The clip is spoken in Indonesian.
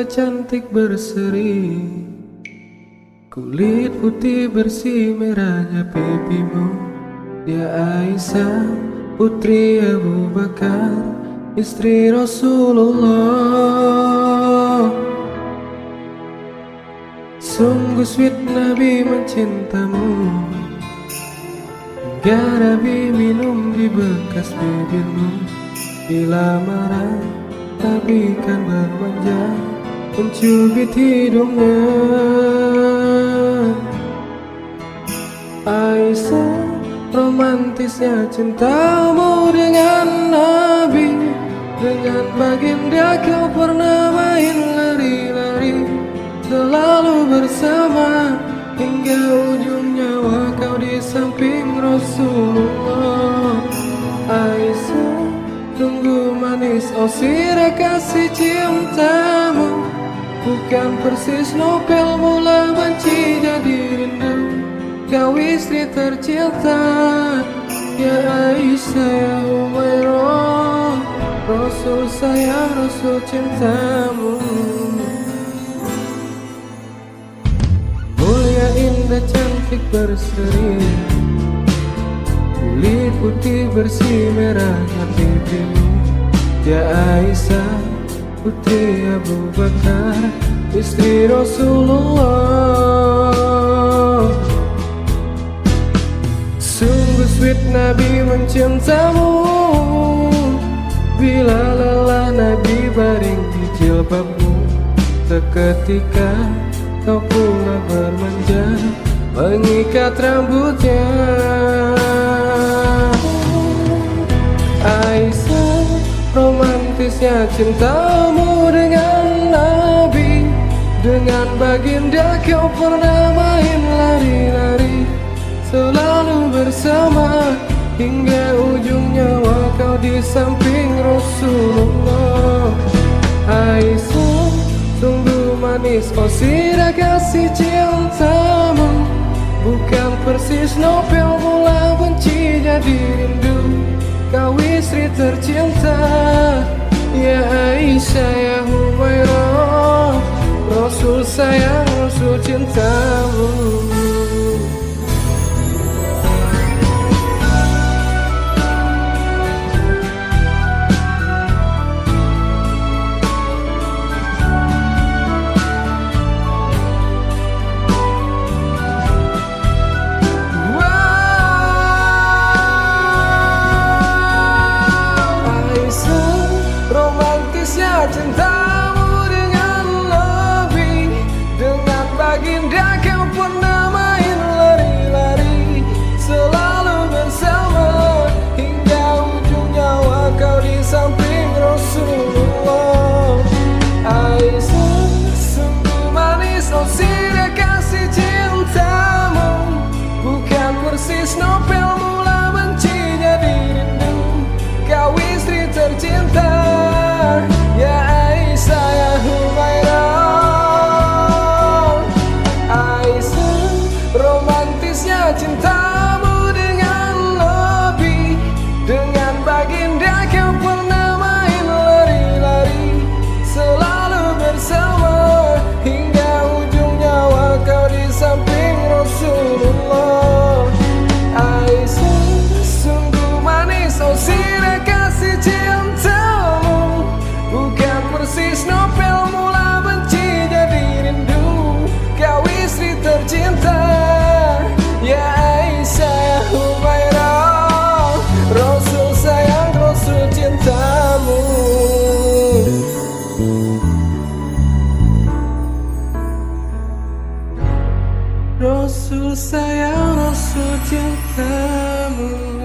indah cantik berseri, kulit putih bersih merahnya pipimu. Dia Aisyah putri Abu Bakar, istri Rasulullah. Sungguh sweet Nabi mencintamu, hingga Nabi minum di bekas bibirmu. Bila marah Nabi kan bermanja, mencubit hidungnya. Aisyah, romantisnya cintamu dengan Nabi. Dengan baginda kau pernah main lari-lari, selalu bersama hingga ujung nyawa kau di samping Rasulullah. Aisyah, sungguh manis oh sirah kasih cintamu, bukan persis novel mula benci jadi rindu. Kau istri tercinta, ya Aisyah ya Humairah, Rasul sayang Rasul cintamu. Mulia indah cantik berseri, kulit putih bersih merahnya pipimu. Ya Aisyah putri Abu Bakar, istri Rasulullah. Sungguh sweet Nabi mencintamu, bila lelah Nabi baring di jilbabmu. Seketika kau pula bermanja, mengikat rambutnya. Aisyah, romantisnya cintamu dengan Nabi. Dengan baginda kau pernah main lari-lari, selalu bersama hingga ujung nyawa kau di samping Rasulullah. Aisyah, sungguh manis oh sirah kasih cintamu, bukan persis novel mula benci jadi rindu. Kau istri tercinta, ya Aisyah ya Humairah, Rasul sayang Rasul cintamu. Cintamu dengan Nabi, dengan baginda kau pernah main lari-lari, selalu bersama hingga ujung nyawa kau di samping Rasulullah. Aisyah, sungguh manis oh sirah kasih cintamu, bukan persis novel mula benci jadi rindu. Kau istri tercinta, ya Aisyah ya Humairah. Aisyah, romantisnya cintamu dengan Nabi. Dengan baginda kau pernah main lari-lari, selalu bersama hingga ujung nyawa kau di samping Rasulullah. Aisyah, sungguh manis oh sirah kasih cintamu, bukan persis novel mula benci jadi rindu. Kau istri tercinta, ya Aisyah ya Humairah, Rasul sayang Rasul cintamu. Rasul sayang Rasul cintamu.